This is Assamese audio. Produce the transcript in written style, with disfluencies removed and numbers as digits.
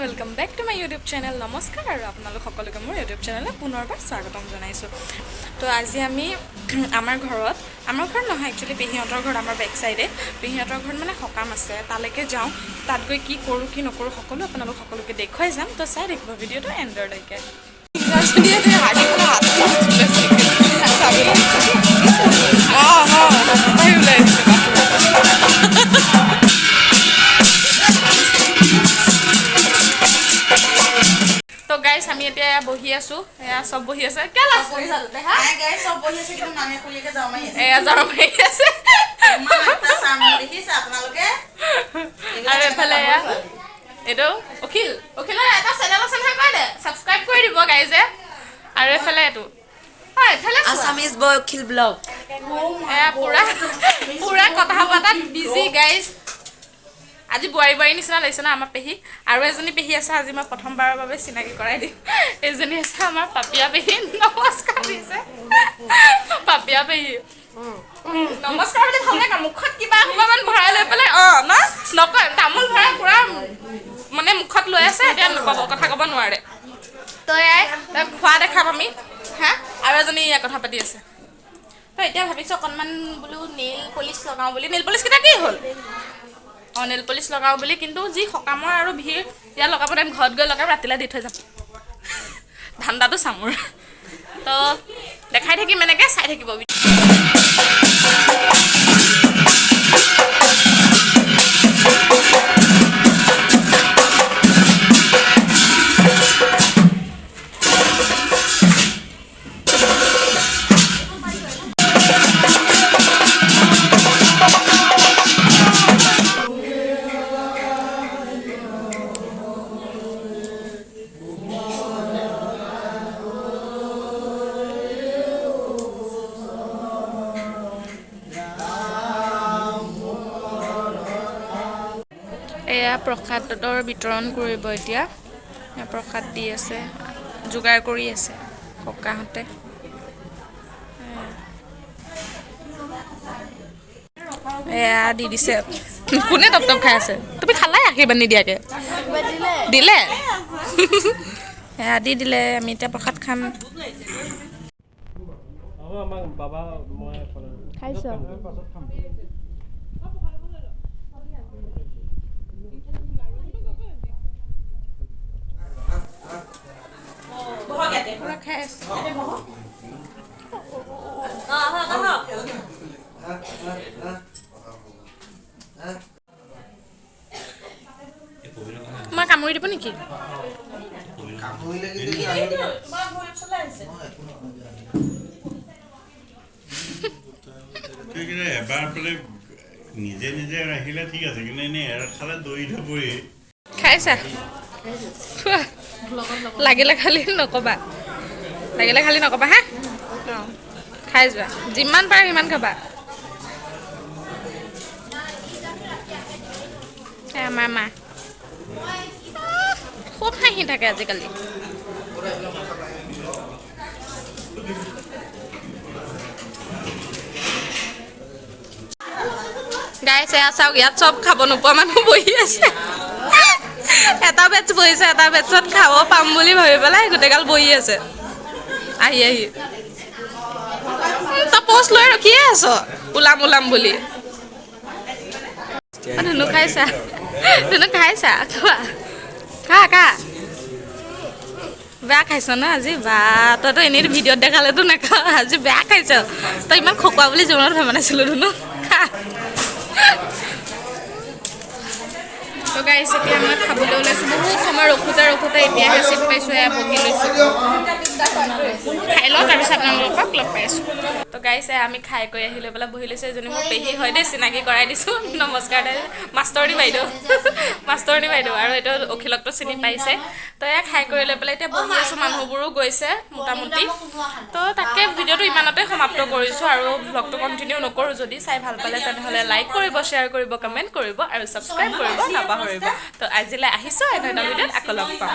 Welcome back to my YouTube channel नमस्कार और आपनालोक सकलोके मोर यूट्यूब चैनल पुनरबार स्वागतम जनाइছো। तो आज आमी आमार घरत নহয় एक्चुअली पेहिहतर घर आमार बैक साइडे पेहिहतर घर माने सकाम आछे तालेके जाऊ तात गई की करू की नकरू सकलो आपनालोक सकलोके देखुवाई जाम। तो चाइ देखिब भिडिओটো एन्डरলৈके। तो गाइस আমি এতিয়া বহি আছো এয়া সব বহি আছে কে লাগ বহি আছে দেখা এই গাইস সব বহি আছে কিন্তু নামে খুলিকে জামাই আছে এয়া জামাই আছে মা একটা সামনে দেখিছে আপোনালোকে আরে ফলে এটো অখিল এটা চ্যানেল আছে নহয় কই দে সাবস্ক্রাইব কৰি দিব গাইস আরে ফলে এটো হয় ফলে আসামিজ বয় অখিল ব্লগ এয়া পুরা কথা পাতাত বিজি গাইস। আজি বুৱাৰী বুৱাৰী নিচিনা লাগিছে না আমাৰ পেহি আৰু এজনী পেহি আছে আজি মই প্ৰথমবাৰৰ বাবে চিনাকি কৰাই দিম। এজনী আছে আমাৰ পাপিয়া পেহি নমস্কাৰ দিছে পাপিয়া পেহি নমস্কাৰ বুলি ভালে কাম মুখত কিবা অকমান ভৰাই লৈ পেলাই না নকয় তামোল ভৰাই পুৰা মানে মুখত লৈ আছে এতিয়া কথা ক'ব নোৱাৰে। তো এই খোৱা দেখাম আমি হা আৰু এজনী কথা পাতি আছে। তো এতিয়া ভাবিছো অকণমান বোলো নেইল পলিশ লগাওঁ বুলি নেইল পলিশ কেইটা কি হ'ল नेल पलिश लगाओ बोली किंतु जी सकाমৰ আৰু ভিৰ ইয়া লগাব টাইম ঘৰত গৈ লগাম ৰাতিলা দি থৈ যাম ধান্দাটো সামুৰ। তো দেখাই থাকিম এনেকে চাই থাকিব। এয়া প্ৰসাদৰ বিতৰণ কৰিব এতিয়া প্ৰসাদ দি আছে যোগাৰ কৰি আছে ককাহঁতে। এয়া দি দিছে কোনে টপ টপ খাই আছে তুমি খালাই আশীৰ্বাদ নিদিয়াকে দিলে এয়া দি দিলে আমি এতিয়া প্ৰসাদ খাম। খাইছ মই কামুৰি দিব নেকি নিজে নিজে ৰাখিলে ঠিক আছে কিন্তু এনে খালে দৈ ধৰি খাইছা লাগিলে খালি নকবা হা খাই যোৱা যিমান পাৰে সিমান খাবা। আমাৰ মা খুব হাঁহি থাকে আজিকালি। গাইছে চাওক ইয়াত চব খাব নোপোৱা মানুহ বহি আছে এটা বেচ বহিছে এটা বেচত খাব পাম বুলি ভাবি পেলাই গোটেইগাল বহি আছে আহি তই পোষ্ট লৈ ৰখিয়ে আছ ওলাম বুলি। ধুনু খাইছা খা বেয়া খাইছ ন আজি বা তইতো এনেই ভিডিঅ'ত দেখালেতো নাখাৱ আজি বেয়া খাইছ তই ইমান খকুৱা বুলি জীৱনত ভবা নাছিলো ধুনু খা। তো গাইছ এতিয়া মই খাবলৈ ওলাইছোঁ বহুত সময় ৰখোতে এতিয়াহে চিট পাইছোঁ এয়া বহি লৈছোঁ খাই লওঁ তাৰপিছত আপোনালোকক লগ পাইছোঁ। তো গাইছ আমি খাই কৰি আহি লৈ পেলাই বহি লৈছোঁ এজনী মোৰ পেহী হয় দেই চিনাকি কৰাই দিছোঁ নমস্কাৰ দে মাষ্টৰনী বাইদেউ আৰু এইটো অখিলকটো চিনি পাইছে। তো এয়া খাই কৰি লৈ পেলাই এতিয়া বহি আছোঁ মানুহবোৰো গৈছে মোটামুটি। তো তাকে ভিডিঅ'টো ইমানতে সমাপ্ত কৰিছোঁ আৰু ব্লগটো কণ্টিনিউ নকৰোঁ। যদি চাই ভাল পালে তেনেহ'লে লাইক কৰিব শ্বেয়াৰ কৰিব কমেণ্ট কৰিব আৰু ছাবস্ক্ৰাইব কৰিব নাপাহৰিব। তো আজিলৈ আহিছোঁ এনে এটা ভিডিঅ'ত আকৌ লগ পাম।